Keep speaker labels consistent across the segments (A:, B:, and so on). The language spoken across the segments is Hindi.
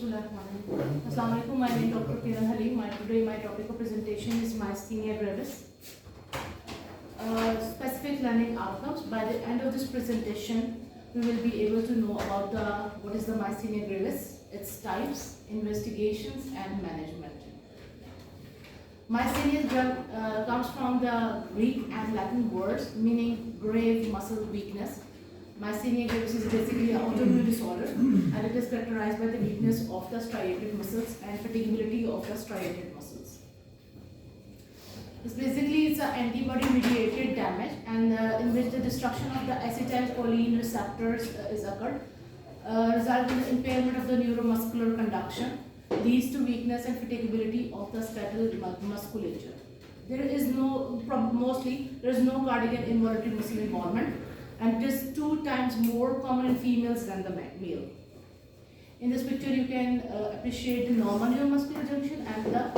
A: Assalamualaikum. My name is Dr. Kiran Halim. Today my topic of presentation is Myasthenia Gravis. Specific learning outcomes. By the end of this presentation, we will be able to know about what is the Myasthenia Gravis, its types, investigations, and management. Myasthenia comes from the Greek and Latin words meaning grave muscle weakness. Myasthenia gravis is basically an autoimmune disorder, and it is characterized by the weakness of the striated muscles and fatigability of the striated muscles. It's an antibody-mediated damage, and in which the destruction of the acetylcholine receptors is occurred, resulting in the impairment of the neuromuscular conduction, leads to weakness and fatigability of the skeletal musculature. There is no cardiac and involuntary muscle involvement, and it is 2 times more common in females than the male. In this picture, you can appreciate the normal neuromuscular junction and the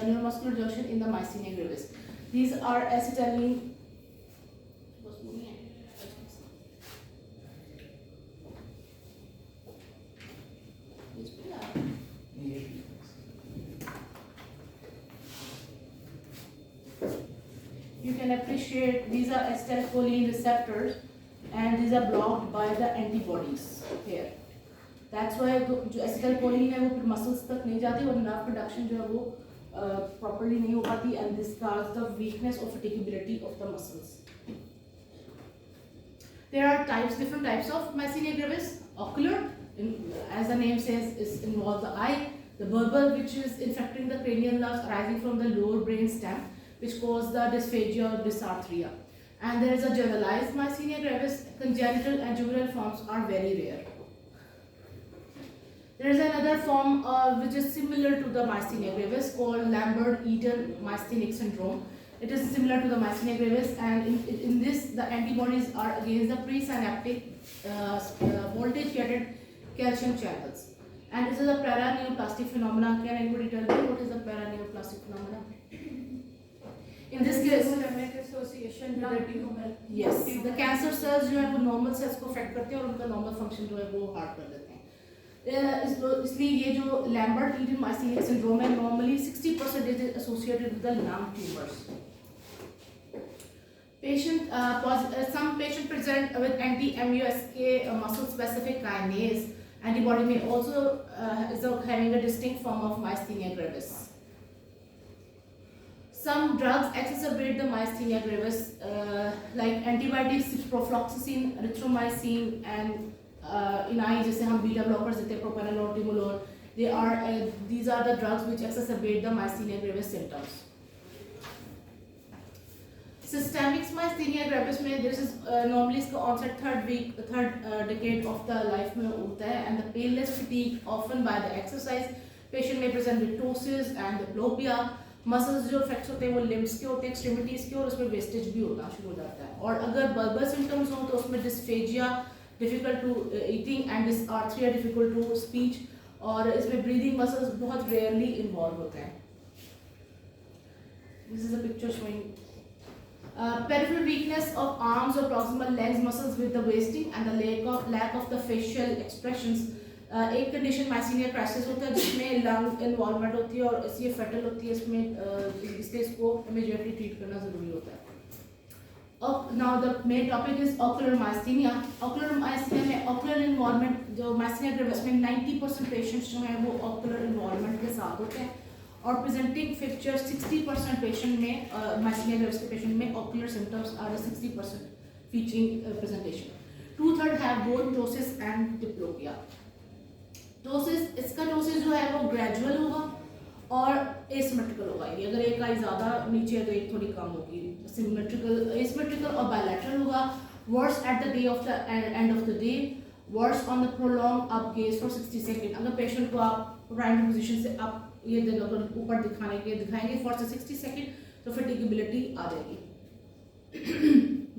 A: neuromuscular junction in the Myasthenia gravis. These are acetylcholine. You can appreciate these are acetylcholine receptors, and these are blocked by the antibodies here. That's why जो acetylcholine है वो फिर muscles तक नहीं जाती और nerve conduction जो है वो properly नहीं हो पाती, and this causes the weakness or fatigability of the muscles. There are different types of Myasthenia gravis. Ocular, as the name says, involves the eye. The verbal, which is infecting the cranial nerves arising from the lower brain stem, which cause the dysphagia or dysarthria. And there is a generalized Myasthenia gravis. Congenital and juvenile forms are very rare. There is another form which is similar to the Myasthenia gravis called Lambert-Eaton myasthenic syndrome. It is similar to the Myasthenia gravis, and in this the antibodies are against the presynaptic voltage-gated calcium channels. And this is a paraneoplastic phenomena. Can anybody tell me what is the paraneoplastic phenomena? In this case, yes, the cancer cells जो है वो normal cells को affect करते हैं और उनका normal function जो है वो hard कर देते हैं. इसलिए ये जो Lambert-Eaton myasthenic syndrome है, normally 60% is associated with the lung tumors. Some patient present with anti-MuSK muscle-specific kinase antibody may also is having a distinct form of Myasthenia gravis. Some drugs exacerbate the Myasthenia gravis, like antibiotics, ciprofloxacin, erythromycin, and in eye, जैसे हम beta blockers देते हैं, propranolol, timolol. These are the drugs which exacerbate the Myasthenia gravis symptoms. Systemic Myasthenia gravis में this is normally इसका onset third decade of the life में होता है, and the painless fatigue often by the exercise. Patient may present with ptosis and diplopia. Muscles जो affects होते हैं वो limbs के होते हैं, extremities के, और उसमें wastage भी होना शुरू हो जाता है. और अगर bulbar symptoms हो तो उसमें dysphagia, difficult to eating, and dysarthria, difficult to speech, और इसमें breathing muscles बहुत rarely involved होते हैं. This is a picture showing peripheral weakness of arms or proximal legs muscles with the wasting and the lack of the facial expressions. एक कंडीशन Myasthenia crisis होता है जिसमें लंग इन्वॉल्वमेंट होती है और इसलिए फेटल होती है, इसलिए इसको इमीडिएटली ट्रीट करना जरूरी होता है. Now the main topic is ocular myasthenia. Ocular myasthenia में ocular involvement जो Myasthenia gravis में 90% patients जो हैं वो ocular involvement के साथ होते हैं, और presenting feature 60% patient में Myasthenia gravis के patient में ocular symptoms are 60% featuring presentation. 2/3 have both ptosis and diplopia. इसका डोसेज जो है वो ग्रेजुअल होगा और एसिमेट्रिकल होगा. ये अगर एक आई ज़्यादा नीचे है तो एक थोड़ी कम होगी. एसिमेट्रिकल और बायलैटरल होगा. Worse at the day of the end of the day, worse on the prolong up gaze for 60 second. अगर पेशेंट को आप प्राइमरी पोजीशन से अप ये अगर ऊपर दिखाएंगे फॉर 60 सेकेंड तो फटीगेबिलिटी आ जाएगी.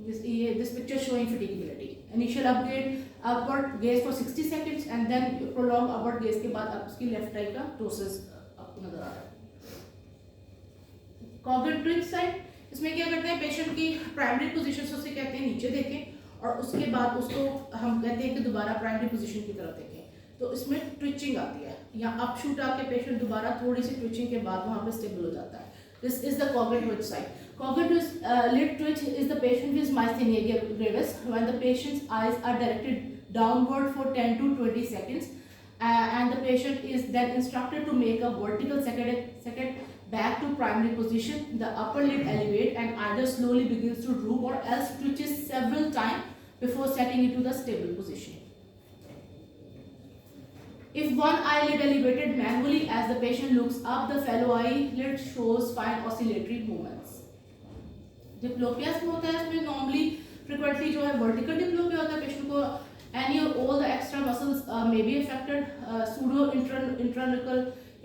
A: This picture showing fatigability. Initial upward gaze for 60 seconds, and then prolonged upward gaze के बाद आप उसकी left eye का ptosis आपको नजर आ रहा है. Cognitive side, इसमें क्या करते हैं, पेशेंट की प्राइमरी पोजीशन से उसे कहते हैं नीचे देखें, और उसके बाद उसको हम कहते हैं कि दोबारा प्राइमरी पोजीशन की तरफ देखें. तो इसमें ट्विचिंग आती है, या अप शूट आके पेशेंट दोबारा थोड़ी सी ट्विचिंग के बाद वहाँ पे स्टेबल हो जाता है. This is the cognitive twitch side. Cognitive lid twitch is the patient with myasthenia gravis when the patient's eyes are directed downward for 10 to 20 seconds, and the patient is then instructed to make a vertical second back to primary position. The upper lid elevate and either slowly begins to droop or else twitches several times before setting into the stable position. If one eyelid elevated manually as the patient looks up, the fellow eyelid shows fine oscillatory movements. Diplopia में होता है, इसमें normally frequently जो है vertical diplopia होता है, patient को any or all the extra muscles may be affected. Pseudo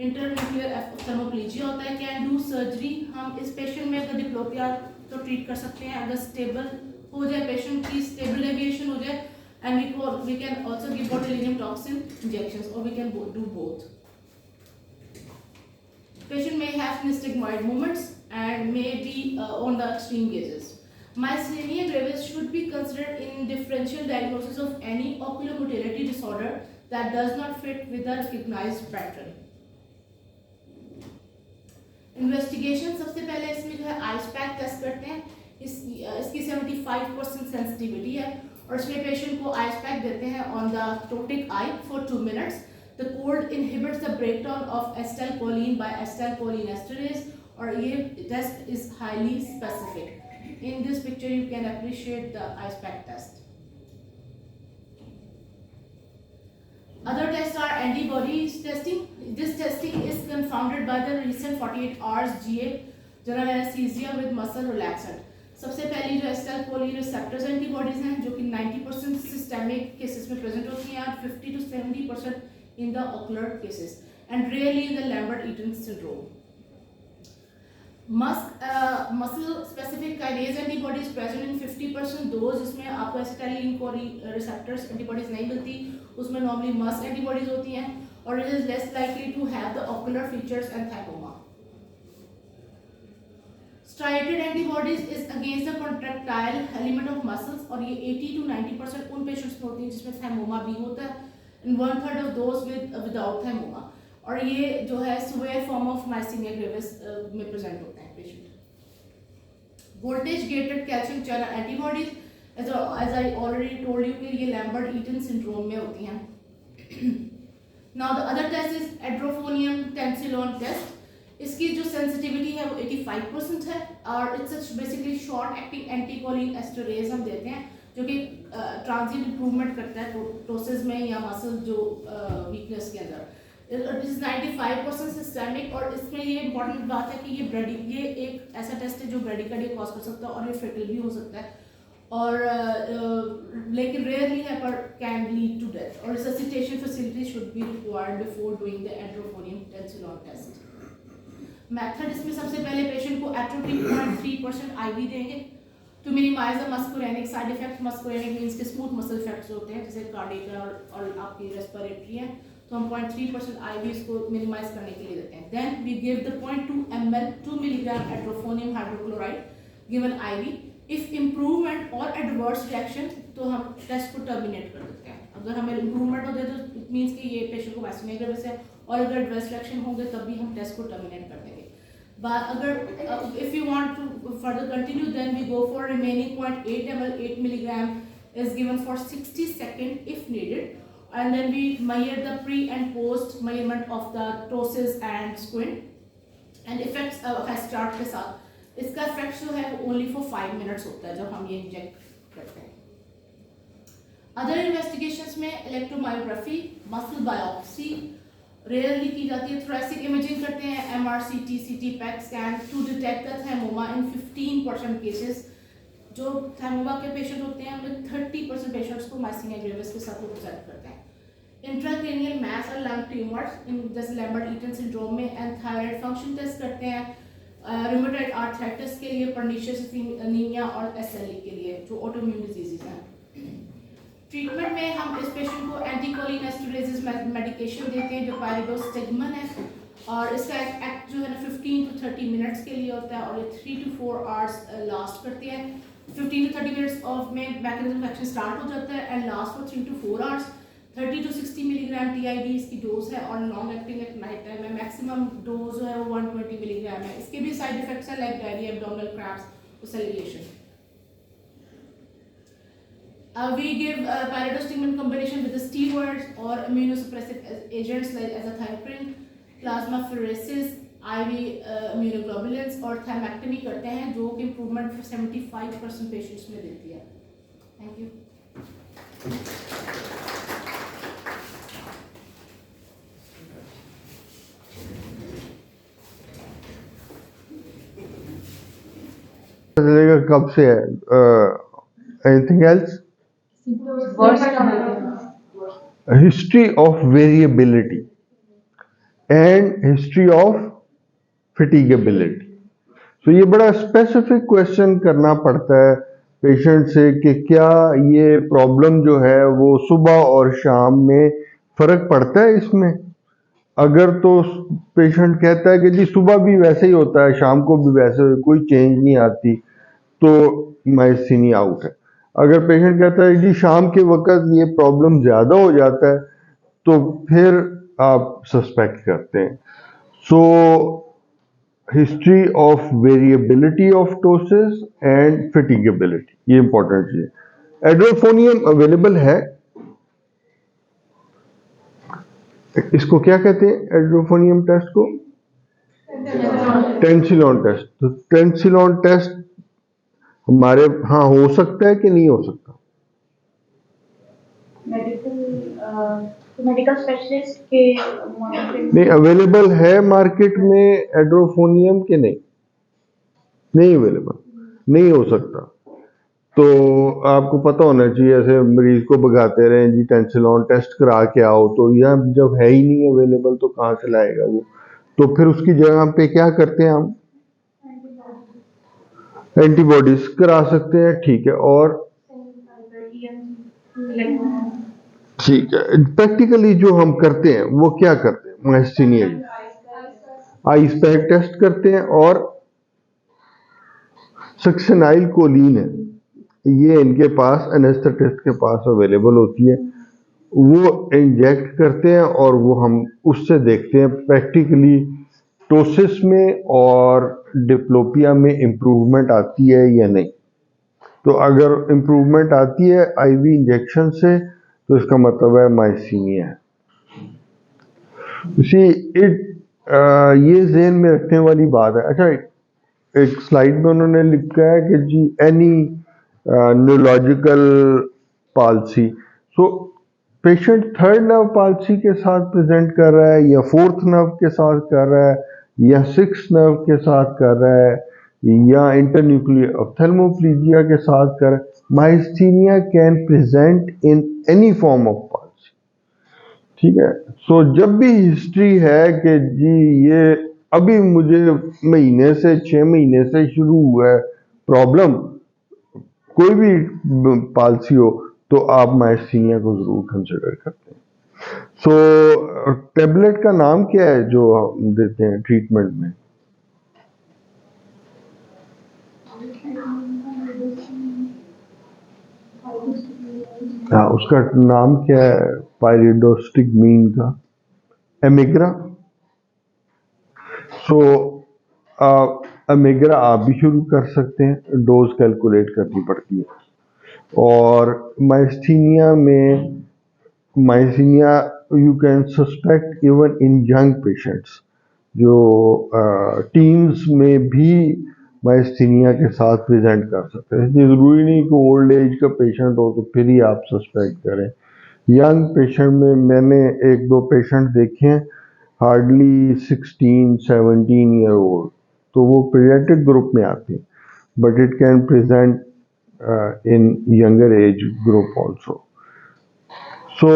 A: internuclear ophthalmoplegia होता है. Can do surgery. हम इस patient में अगर diplopia तो treat कर सकते हैं अगर stable हो जाए, patient की stable deviation हो जाए, and we can also give botulinum toxin injections, or we can do both. Patient may have nystagmoid movements and may be on the extreme cases. Myasthenia gravis should be considered in differential diagnosis of any oculomotility disorder that does not fit with the recognized pattern. Investigation सबसे पहले इसमें जो है आइस पैक टेस्ट करते हैं. इसकी 75% सेंसिटिविटी है और इसमें पेशेंट को आइस पैक देते हैं on the ptotic eye for 2 minutes. The cold inhibits the breakdown of acetylcholine by acetylcholine esterase, और ये test is highly specific. In this picture you can appreciate the ice pack test. Other tests are antibodies testing. This testing is confounded by the recent 48 hours GA general anesthesia with muscle relaxant. सबसे पहली जो acetylcholine receptors एंटीबॉडीज हैं जो कि 90% सिस्टेमिक केसेस में प्रेजेंट होती हैं, 50 to 70% in the ocular cases and rarely in the Lambert-Eaton syndrome. Muscle specific kinase antibodies present in 50% dose, जिसमें आपको acetylcholine receptors एंटीबॉडीज नहीं मिलती, उसमें normally MuSK एंटीबॉडीज होती हैं और it is less likely to have the ocular features and thymoma. Striated antibodies is against the contractile element of muscles, और ये 80 to 90% उन पेशेंट्स में होती हैं जिसमें थाइमोमा भी होता है, and 1/3 of those without thymoma, और ये जो है severe form of myasthenia gravis में प्रेजेंट होते हैं patient. Voltage gated calcium channel antibodies, as I already told you कि ये Lambert-Eaton syndrome में होती हैं. Now the other test is adrophonium tensilon test. इसकी जो सेंसिटिविटी है वो 85% है और it's basically short acting anticholinesterase हम देते हैं जो कि ट्रांजिट इंप्रूवमेंट करता है टोसिस में या मसल जो वीकनेस के अंदर. इट इज 95% सिस्टेमिक, और इसमें ये इंपॉर्टेंट बात है कि ये एक ऐसा टेस्ट है जो ब्रेडिकार्डिया कॉज कर सकता है और ये फेटल भी हो सकता है, और लेकिन रेयरली है पर कैन लीड टू डेथ, और resuscitation facility should be required before doing the edrophonium tensilon test. Method इसमें सबसे पहले पेशेंट को एट्रोपिन 0.3% IV देंगे to minimize the muscarinic side effect. Muscarinic means के स्मूथ मसल इफेक्ट्स होते हैं जैसे कार्डियक और आपकी रेस्पिरेटरी है, तो हम 0.3% IV इसको मिनिमाइज करने के लिए देते हैं. Then we give the 0.2 ml 2 mg edrophonium hydrochloride given IV. If improvement or adverse reaction तो हम टेस्ट को टर्मिनेट कर देते हैं. अगर हमें इम्प्रूवमेंट होता है तो इट मीन्स कि ये पेशेंट को मैस्टीनिया ग्रेविस है, और अगर एडवर्स रिएक्शन होंगे तब भी हम टेस्ट को टर्मिनेट कर देंगे. But अगर if you want to further continue, then we go for remaining 0.8 ml 8 milligram is given for 60 seconds if needed, and then we measure the pre and post measurement of the ptosis and squint and effects has chart के साथ. इसका effects जो है only for 5 minutes होता है जब हम ये inject करते हैं. Other investigations में electromyography, muscle biopsy रेयरली की जाती है. थोरेसिक इमेजिंग करते हैं, MRCT, CT, PET scan to detect the thymoma in 15% cases. जो थाइमोमा के पेशेंट होते हैं उनमें 30% पेशेंट्स को माइस्थेनिया ग्रेविस के साथ प्रेजेंट करते हैं. इंट्राक्रेनियल मैस और लंग ट्यूमर्स इन जैसे लैम्बर्ट-ईटन सिंड्रोम में, एंड थायराइड फंक्शन टेस्ट करते हैं रूमेटॉइड आर्थराइटिस के लिए, पर्निशियस एनीमिया और SLE के लिए जो ऑटोइम्यून डिजीजेस हैं. ट्रीटमेंट में हम इस पेशेंट को एंटीकोलिन एस्टरेजेस मेडिकेशन देते हैं जो पायरिडोस्टिग्मन है, और इसका एक्ट जो है ना 15 to 30 मिनट्स के लिए होता है और ये 3 to 4 आवर्स लास्ट करते हैं. 15 to 30 मिनट्स ऑफ में मैकेनिज्म एक्शन स्टार्ट हो जाता है and last for 3 to 4 hours. 30 to 60 milligram TID इसकी डोज है और long acting at night time है। मैक्सिमम डोज जो है वो 120 मिलीग्राम है। इसके भी साइड इफेक्ट्स है like diarrhoea, abdominal cramps, salivation. We give pyridostigmine combination with the steroids or immunosuppressive agents like azathioprine, plasmapheresis, IV immunoglobulins और thymectomy करते हैं, जो कि improvement 75% patients में देती है। Thank you.
B: कब से है? Anything else? History of variability and history of fatigability. So ये बड़ा स्पेसिफिक क्वेश्चन करना पड़ता है पेशेंट से कि क्या ये प्रॉब्लम जो है वो सुबह और शाम में फर्क पड़ता है इसमें। अगर तो पेशेंट कहता है कि जी सुबह भी वैसे ही होता है, शाम को भी वैसे, कोई चेंज नहीं आती, तो माइस्थीनिया आउट है। अगर पेशेंट कहता है जी शाम के वक्त ये प्रॉब्लम ज़्यादा हो जाता है, तो फिर आप सस्पेक्ट करते हैं। So history of variability of ptosis and fatigability, ये इंपॉर्टेंट चीज है। एड्रोफोनियम अवेलेबल है। इसको क्या कहते हैं एड्रोफोनियम टेस्ट को? Tensilon test. तो टेंसिलॉन टेस्ट हमारे हाँ हो सकता है कि नहीं हो सकता?
C: मेडिकल स्पेशलिस्ट के
B: नहीं, अवेलेबल है मार्केट में एड्रोफोनियम के नहीं? नहीं अवेलेबल, नहीं हो सकता। तो आपको पता होना चाहिए, ऐसे मरीज को भगाते रहे जी टेंसिलॉन टेस्ट करा के आओ, तो यह जब है ही नहीं अवेलेबल तो कहाँ से लाएगा वो। तो फिर उसकी जगह पे क्या करते हैं हम? एंटीबॉडीज करा सकते हैं, ठीक है। और ठीक है, प्रैक्टिकली जो हम करते हैं वो क्या करते हैं? माइस्थीनिया आइस पैक टेस्ट करते हैं और सक्सेनाइल कोलिन है, ये इनके पास एनेस्थेटिस्ट के पास अवेलेबल होती है, वो इंजेक्ट करते हैं और वो हम उससे देखते हैं प्रैक्टिकली टोसिस में और डिप्लोपिया में इम्प्रूवमेंट आती है या नहीं। तो अगर इम्प्रूवमेंट आती है आईवी इंजेक्शन से, तो इसका मतलब है माइस्थीनिया है। ये ज़हन में रखने वाली बात है। अच्छा, एक स्लाइड में उन्होंने लिखा है कि जी any neurological palsy. So patient third nerve palsy के साथ प्रेजेंट कर रहा है या फोर्थ नर्व के साथ कर रहा है या सिक्स नर्व के साथ कर रहा है या इंटरन्यूक्लियर ऑप्थेल्मोप्लीजिया के साथ कर रहा है, myasthenia can present in any form of palsy. ठीक है। सो जब भी हिस्ट्री है कि जी ये अभी मुझे महीने से 6 महीने से शुरू हुआ है प्रॉब्लम, कोई भी पालसी हो, तो आप माइस्थीनिया को जरूर कंसिडर करते हैं। सो टेबलेट का नाम क्या है जो हम देते हैं ट्रीटमेंट में? हाँ, उसका नाम क्या है पायरिडोस्टिगमीन का? एमिग्रा। सो अमेग्रा आप भी शुरू कर सकते हैं, डोज कैलकुलेट करनी पड़ती है। और myasthenia you can suspect even in young patients, जो टीन्स में भी माइस्थीनिया के साथ प्रेजेंट कर सकते हैं। इसलिए ज़रूरी नहीं कि ओल्ड एज का पेशेंट हो तो फिर ही आप सस्पेक्ट करें। यंग पेशेंट में मैंने एक दो पेशेंट देखे हैं, हार्डली 16-17 ईयर ओल्ड, तो वो पीडियाट्रिक ग्रुप में आते हैं, but it can present in younger age group also. So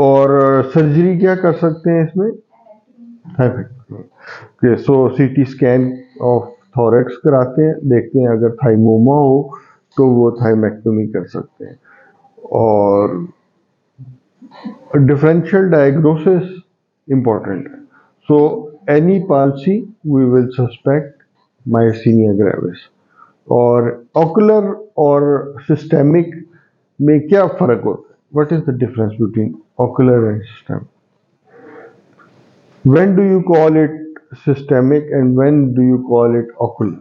B: और सर्जरी क्या कर सकते हैं इसमें? Okay, so CT scan of thorax कराते हैं, देखते हैं अगर थाइमोमा हो तो वो थाइमेक्टोमी कर सकते हैं। और डिफरेंशियल डायग्नोसिस इम्पॉर्टेंट है। So any palsy we will suspect myasthenia gravis. और ऑकुलर और सिस्टेमिक में क्या फ़र्क होता है? What is the difference between ocular and systemic? When do you call it systemic and when do you call it ocular?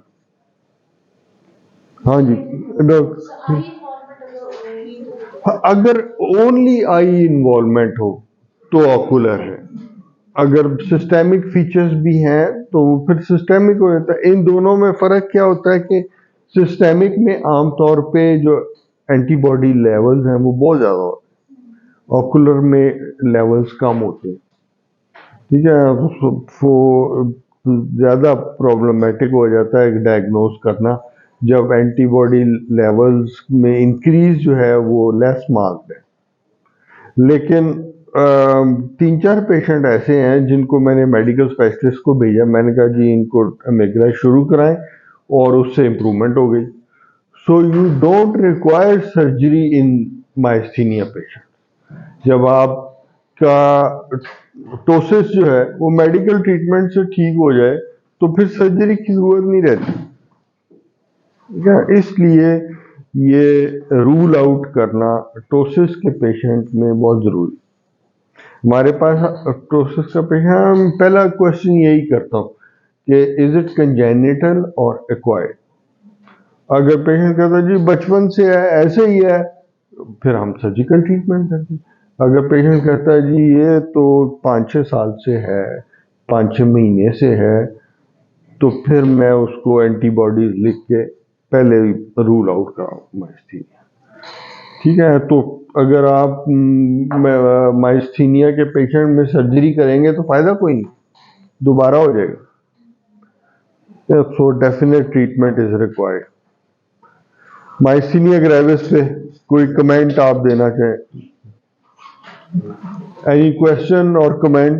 B: हाँ जी डॉक्टर, अगर ओनली आई इन्वॉल्वमेंट हो तो ऑकुलर है, अगर सिस्टेमिक फीचर्स भी हैं तो फिर सिस्टेमिक हो जाता है। इन दोनों में फ़र्क क्या होता है कि सिस्टेमिक में आमतौर पे जो एंटीबॉडी लेवल्स हैं वो बहुत ज़्यादा होते हैं, ऑकुलर में लेवल्स कम होते हैं। ठीक है, वो ज़्यादा प्रॉब्लमेटिक हो जाता है डायग्नोज करना जब एंटीबॉडी लेवल्स में इंक्रीज जो है वो लेस मार्क्ड है। लेकिन 3-4 पेशेंट ऐसे हैं जिनको मैंने मेडिकल स्पेशलिस्ट को भेजा, मैंने कहा जी इनको अमेग्रा शुरू कराएं और उससे इम्प्रूवमेंट हो गई। So you don't require surgery in myasthenia patient. जब आपका टोसिस जो है वो मेडिकल ट्रीटमेंट से ठीक हो जाए तो फिर सर्जरी की जरूरत नहीं रहती। ठीक है, इसलिए ये रूल आउट करना टोसिस के पेशेंट में बहुत जरूरी। हमारे पास टोसिस का पेशेंट, पहला क्वेश्चन यही करता हूँ कि इज इट कंजेनिटल और एक्वायर्ड। अगर पेशेंट कहता है जी बचपन से है ऐसे ही है, फिर हम सर्जिकल ट्रीटमेंट करते हैं। अगर पेशेंट कहता है जी ये तो 5-6 साल से है, 5-6 महीने से है, तो फिर मैं उसको एंटीबॉडीज लिख के पहले रूल आउट कराऊँ माइस्थीनिया। ठीक है, तो अगर आप माइस्थीनिया के पेशेंट में सर्जरी करेंगे तो फायदा कोई नहीं, दोबारा हो जाएगा। So definite treatment is required. Myasthenia gravis पे कोई कमेंट आप देना चाहें? Any question or comment?